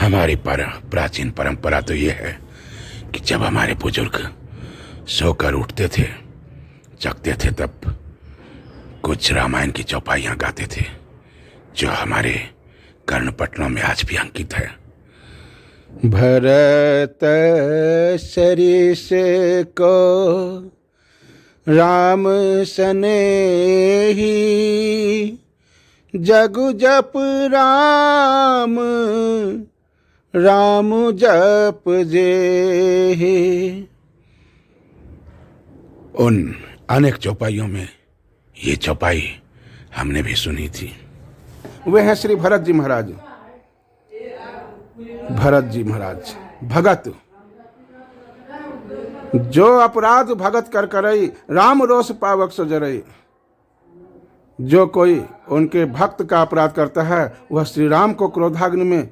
हमारी प्राचीन परंपरा तो ये है कि जब हमारे बुजुर्ग सोकर उठते थे, जगते थे, तब कुछ रामायण की चौपाइयाँ गाते थे जो हमारे कर्णपटलों में आज भी अंकित है। भरत सरिस को राम सनेही, जगु जप राम राम जप जेहि। उन अनेक चौपाइयों में ये चौपाई हमने भी सुनी थी। वे हैं श्री भरत जी महाराज। भरत जी महाराज भगत, जो अपराध भगत कर करई, राम रोष पावक सो जरई। जो कोई उनके भक्त का अपराध करता है वह श्री राम को क्रोधाग्नि में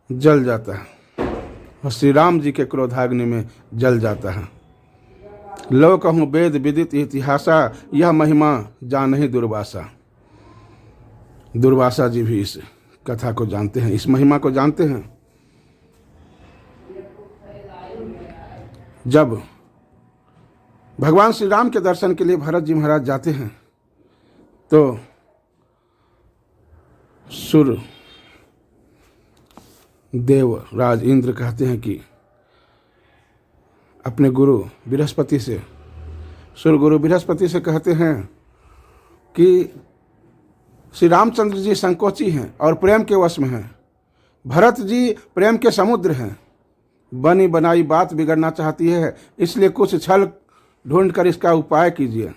जल जाता है, वह श्री राम जी के क्रोधाग्नि में जल जाता है। लो कहूँ वेद विदित इतिहासा, यह महिमा जानहि दुर्वासा। दुर्वासा जी भी इस कथा को जानते हैं, इस महिमा को जानते हैं। जब भगवान श्री राम के दर्शन के लिए भरत जी महाराज जाते हैं तो सुर देव राज इंद्र कहते हैं कि अपने गुरु बृहस्पति से, सुर गुरु बृहस्पति से कहते हैं कि श्री रामचंद्र जी संकोची हैं और प्रेम के वश में हैं। भरत जी प्रेम के समुद्र हैं, बनी बनाई बात बिगड़ना चाहती है, इसलिए कुछ छल ढूंढकर इसका उपाय कीजिए।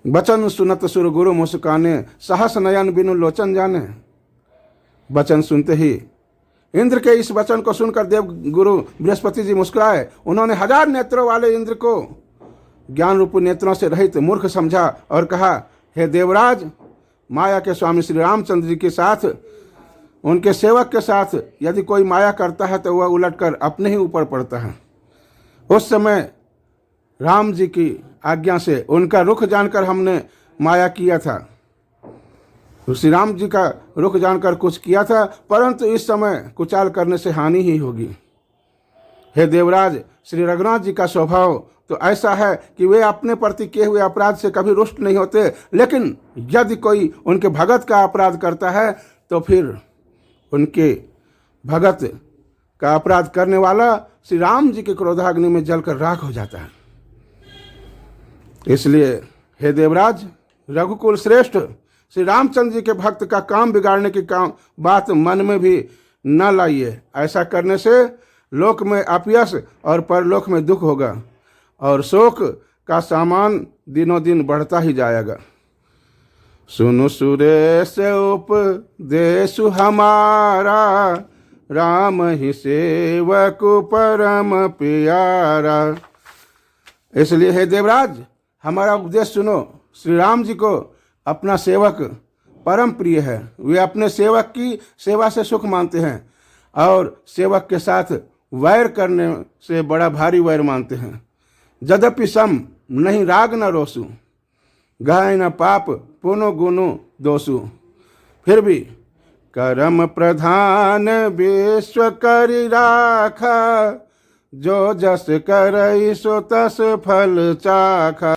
बचन सुनत सुर गुरु मुस्काने, सहस नयन बिनु लोचन जाने। वचन सुनते ही इंद्र के इस वचन को सुनकर देव गुरु बृहस्पति जी मुस्कुराए। उन्होंने 1000 नेत्रों वाले इंद्र को ज्ञान रूप नेत्रों से रहित मूर्ख समझा और कहा, हे देवराज, माया के स्वामी श्री रामचंद्र जी के साथ, उनके सेवक के साथ यदि कोई माया करता है तो वह उलटकर अपने ही ऊपर पड़ता है। उस समय राम जी की आज्ञा से उनका रुख जानकर हमने माया किया था, श्री राम जी का रुख जानकर कुछ किया था, परंतु इस समय कुचाल करने से हानि ही होगी। हे देवराज, श्री रघुनाथ जी का स्वभाव तो ऐसा है कि वे अपने प्रति किए हुए अपराध से कभी रुष्ट नहीं होते, लेकिन यदि कोई उनके भगत का अपराध करता है तो फिर उनके भगत का अपराध करने वाला श्री राम जी के क्रोधाग्नि में जलकर राख हो जाता है। इसलिए हे देवराज, रघुकुल श्रेष्ठ श्री रामचंद्र जी के भक्त का काम बिगाड़ने की बात मन में भी न लाइए। ऐसा करने से लोक में अपयश और परलोक में दुख होगा और शोक का सामान दिनों दिन बढ़ता ही जाएगा। सुनु सुरेश उपदेश हमारा, राम ही सेवक परम प्यारा। इसलिए हे देवराज, हमारा उपदेश सुनो। श्री राम जी को अपना सेवक परम प्रिय है। वे अपने सेवक की सेवा से सुख मानते हैं और सेवक के साथ वैर करने से बड़ा भारी वैर मानते हैं। यद्यपि सम नहीं राग न रोसु, गाय न पाप पुनो गुनु दोषु। फिर भी कर्म प्रधान विश्व करि राखा, जो जस करई सो तस फल चाखा।